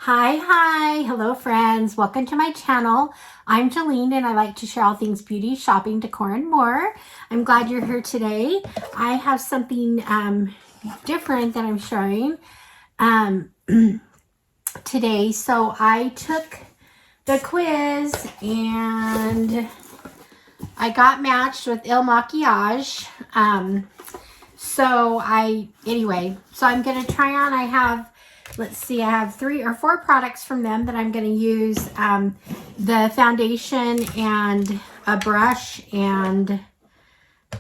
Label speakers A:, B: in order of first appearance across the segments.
A: Hi, hello friends, welcome to my channel. I'm Jolene and I like to share all things beauty, shopping, decor, and more. I'm glad you're here today. I have something different that I'm showing today. So I took the quiz and I got matched with IlL Makiage. So I'm going to try on, I have 3 or 4 products from them that I'm going to use. The foundation and a brush and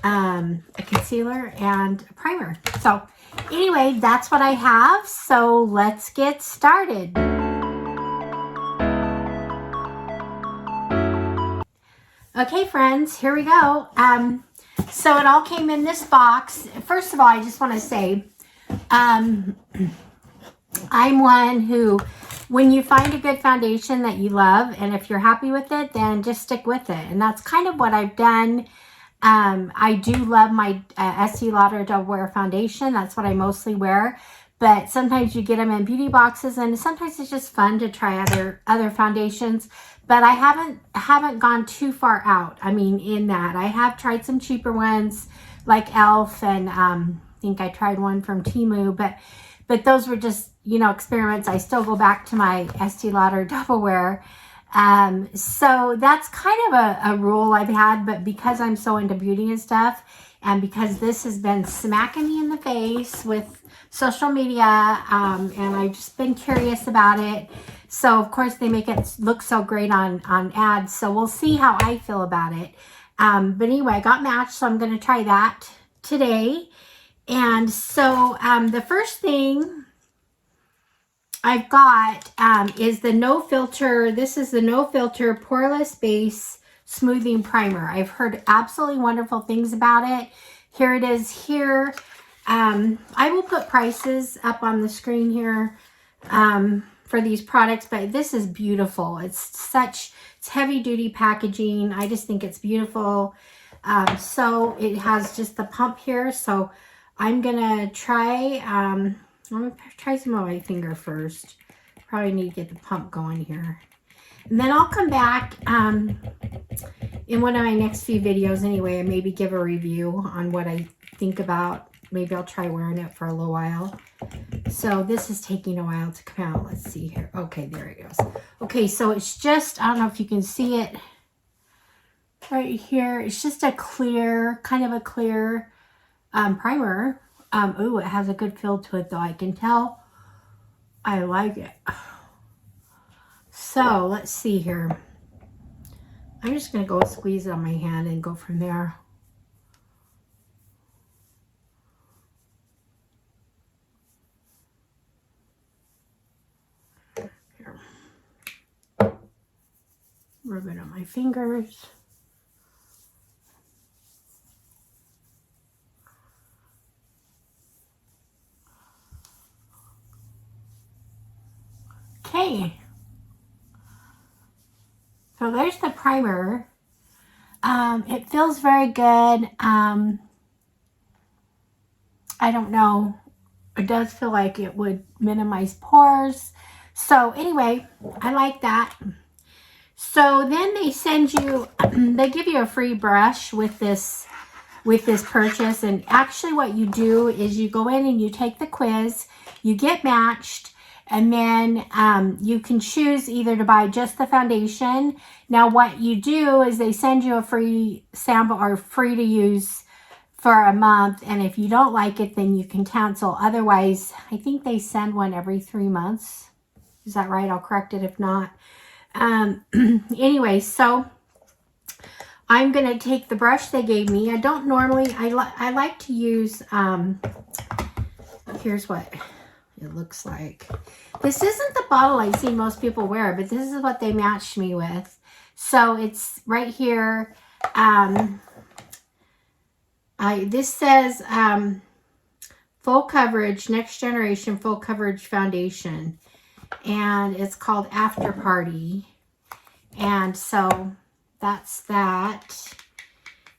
A: a concealer and a primer. So anyway, that's what I have. So let's get started. Okay, friends, here we go. So it all came in this box. First of all, I just want to say, I'm one who, when you find a good foundation that you love, and if you're happy with it, then just stick with it. And that's kind of what I've done. I do love my Estee Lauder Double Wear Foundation. That's what I mostly wear. But sometimes you get them in beauty boxes, and sometimes it's just fun to try other foundations. But I haven't gone too far out. I mean, in that I have tried some cheaper ones like e.l.f. and I think I tried one from Temu, but those were just, you know, experiments. I still go back to my Estee Lauder Double Wear. So that's kind of a rule I've had, but because I'm so into beauty and stuff, and because this has been smacking me in the face with social media, and I've just been curious about it. So of course they make it look so great on ads. So we'll see how I feel about it. But anyway, I got matched, so I'm going to try that today. And so the first thing I've got is the No Filter. This is the No Filter Poreless Base Smoothing Primer. I've heard absolutely wonderful things about it. Here it is here. I will put prices up on the screen here for these products, but this is beautiful. It's heavy duty packaging. I just think it's beautiful. So it has just the pump here. So I'm gonna try, I'm gonna try some on my finger first. Probably need to get the pump going here. And then I'll come back in one of my next few videos anyway, and maybe give a review on what I think about. Maybe I'll try wearing it for a little while. So this is taking a while to come out. Let's see here. Okay, there it goes. Okay, so it's just, I don't know if you can see it right here. It's just a clear, kind of a clear primer. Ooh, it has a good feel to it though. I can tell. I like it. So let's see here. I'm just going to go squeeze it on my hand and go from there. Here. Rub it on my fingers. Okay. So there's the primer. It feels very good. I don't know. It does feel like it would minimize pores. So anyway, I like that. So then they send you, they give you a free brush with this purchase. And actually what you do is you go in and you take the quiz, you get matched, and then you can choose either to buy just the foundation. Now what you do is they send you a free sample or free to use for a month. And if you don't like it, then you can cancel. Otherwise, I think they send one every 3 months. Is that right? I'll correct it if not. Anyway, so I'm going to take the brush they gave me. I don't normally, I like to use, here's what it looks like. This isn't the bottle I see most people wear, but this is what they matched me with. So it's right here. This says full coverage, next generation full coverage foundation, and it's called After Party. And so that's that.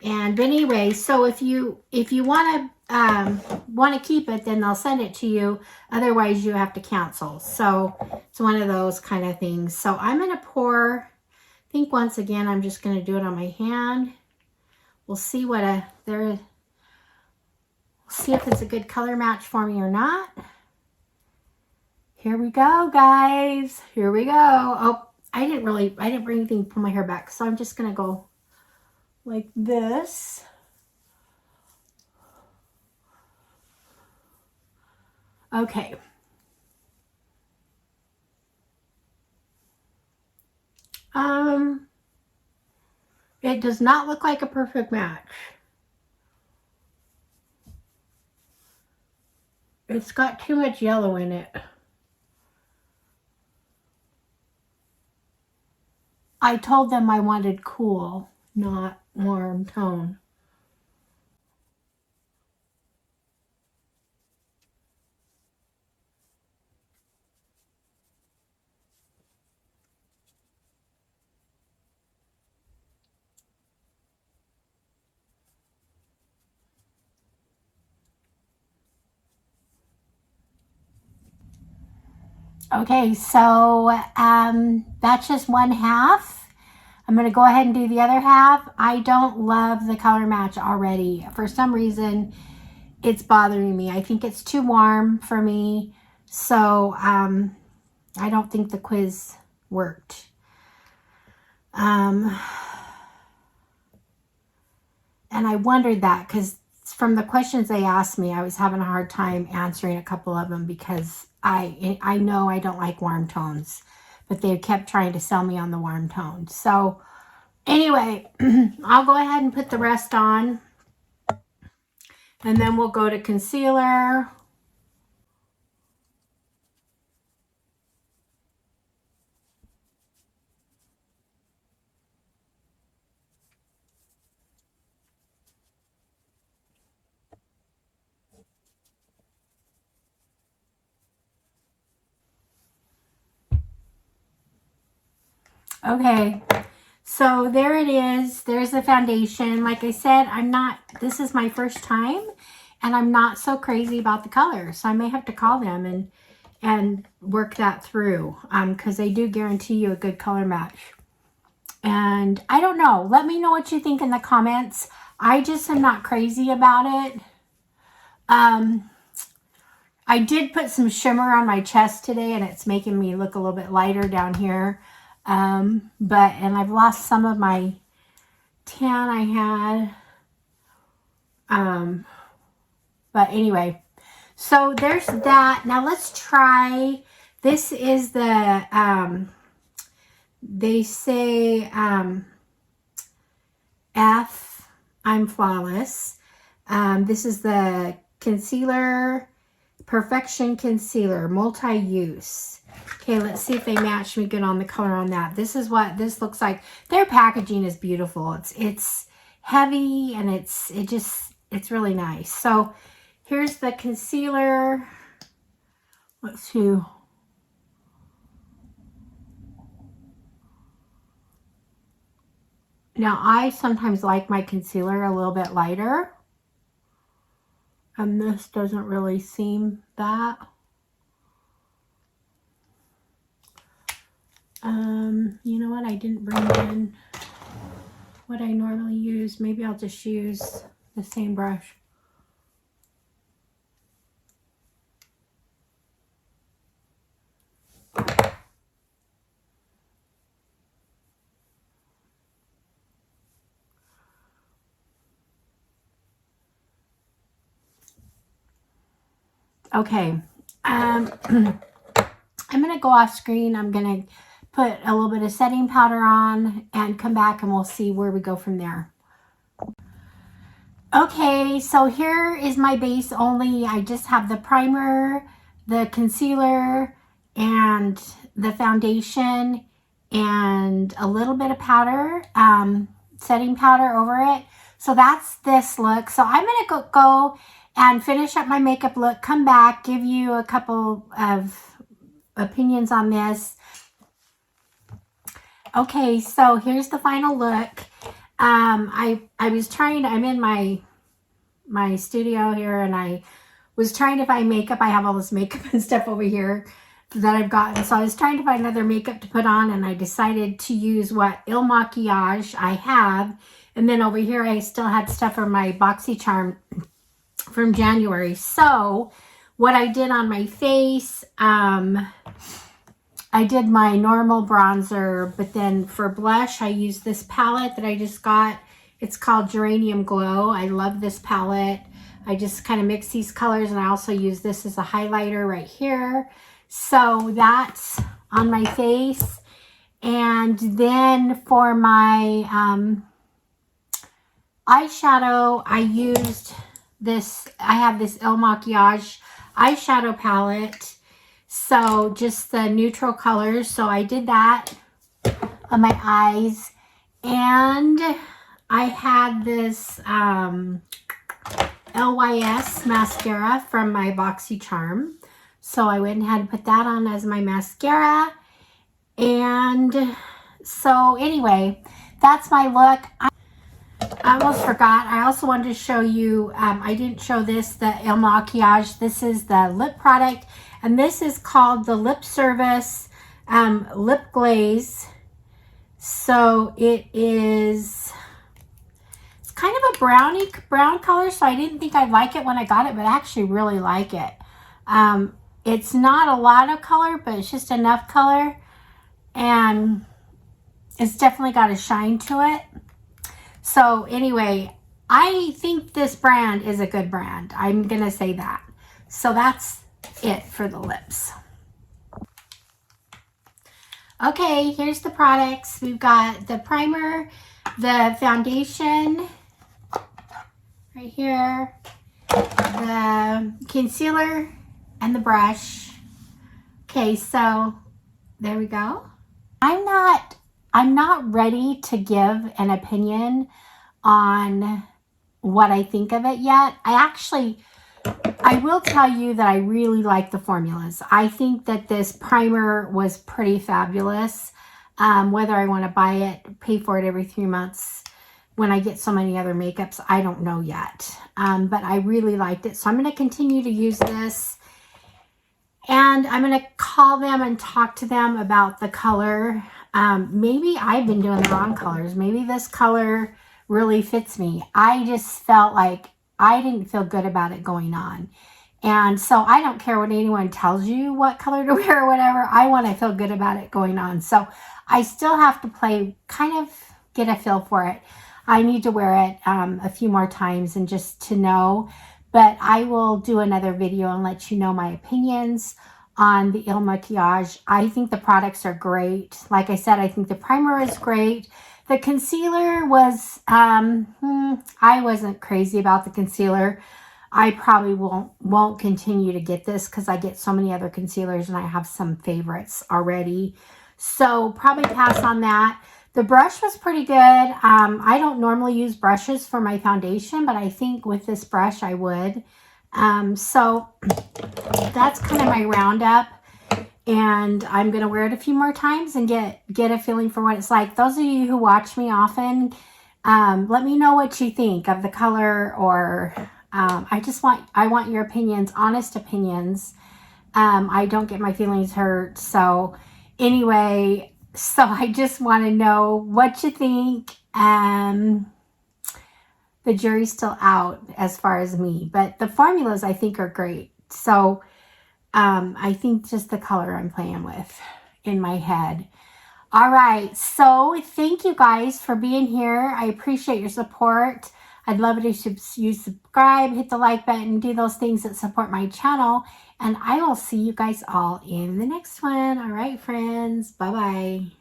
A: And anyway, so if you want to want to keep it, then they'll send it to you. Otherwise, you have to cancel. So it's one of those kind of things. So I'm going to pour, I think once again, I'm just going to do it on my hand. We'll see what see if it's a good color match for me or not. Here we go, guys. Here we go. Oh, I didn't bring anything to pull my hair back. So I'm just going to go like this. Okay. It does not look like a perfect match. It's got too much yellow in it. I told them I wanted cool, not warm tone. Okay, so that's just one half. I'm going to go ahead and do the other half. I don't love the color match already. For some reason, it's bothering me. I think it's too warm for me. So I don't think the quiz worked. And I wondered that because from the questions they asked me, I was having a hard time answering a couple of them because I know I don't like warm tones, but they kept trying to sell me on the warm tone. So anyway, I'll go ahead and put the rest on, and then we'll go to concealer. Okay, so there it is. There's the foundation. Like I said, this is my first time, and I'm not so crazy about the color. So I may have to call them and work that through because they do guarantee you a good color match. And I don't know. Let me know what you think in the comments. I just am not crazy about it. I did put some shimmer on my chest today, and it's making me look a little bit lighter down here. And I've lost some of my tan I had. But anyway, so there's that. Now let's try, this is the, they say, F, I'm Flawless. This is the concealer, Perfection Concealer, multi-use. Okay, let's see if they match me good on the color on that. This is what this looks like. Their packaging is beautiful. It's heavy, and it's really nice. So here's the concealer. Let's see. Now, I sometimes like my concealer a little bit lighter. And this doesn't really seem that. You know what? I didn't bring in what I normally use. Maybe I'll just use the same brush. Okay. I'm going to go off screen. I'm going to put a little bit of setting powder on and come back, and we'll see where we go from there. Okay, so here is my base only. I just have the primer, the concealer, and the foundation, and a little bit of powder, setting powder over it. So that's this look. So I'm going to go and finish up my makeup look, come back, give you a couple of opinions on this. Okay, so here's the final look. I'm in my my studio here and I was trying to find makeup. I have all this makeup and stuff over here that I've gotten. So I was trying to find another makeup to put on, and I decided to use what Il Makiage I have. And then over here I still had stuff from my BoxyCharm from January. So what I did on my face, I did my normal bronzer, but then for blush, I used this palette that I just got. It's called Geranium Glow. I love this palette. I just kind of mix these colors, and I also use this as a highlighter right here. So that's on my face. And then for my eyeshadow, I used this. I have this Il Makiage eyeshadow palette. So just the neutral colors. So I did that on my eyes. And I had this LYS mascara from my BoxyCharm. So I went ahead and put that on as my mascara. And so anyway, that's my look. I almost forgot. I also wanted to show you, I didn't show this, the Il Makiage. This is the lip product. And this is called the Lip Service Lip Glaze. So it is, it's kind of a brown color. So I didn't think I'd like it when I got it, but I actually really like it. It's not a lot of color, but it's just enough color. And it's definitely got a shine to it. So anyway, I think this brand is a good brand. I'm going to say that. So that's it for the lips. Okay, here's the products. We've got the primer, the foundation right here, the concealer, and the brush. Okay, so there we go. I'm not ready to give an opinion on what I think of it yet. I will tell you that I really like the formulas. I think that this primer was pretty fabulous. Whether I want to buy it, pay for it every 3 months when I get so many other makeups, I don't know yet. But I really liked it. So I'm going to continue to use this. And I'm going to call them and talk to them about the color. Maybe I've been doing the wrong colors. Maybe this color really fits me. I just felt like I didn't feel good about it going on. And so I don't care what anyone tells you what color to wear or whatever. I want to feel good about it going on. So I still have to kind of get a feel for it. I need to wear it a few more times and just to know. But I will do another video and let you know my opinions on the Il Makiage. I think the products are great. Like I said, I think the primer is great. The concealer was, I wasn't crazy about the concealer. I probably won't continue to get this because I get so many other concealers and I have some favorites already. So probably pass on that. The brush was pretty good. I don't normally use brushes for my foundation, but I think with this brush I would. So that's kind of my roundup. And I'm going to wear it a few more times and get a feeling for what it's like. Those of you who watch me often, let me know what you think of the color, or I want your opinions, honest opinions. I don't get my feelings hurt. So anyway, so I just want to know what you think. The jury's still out as far as me, but the formulas I think are great. So I think just the color I'm playing with in my head. All right. So thank you guys for being here. I appreciate your support. I'd love it if you subscribe, hit the like button, do those things that support my channel. And I will see you guys all in the next one. All right, friends. Bye-bye.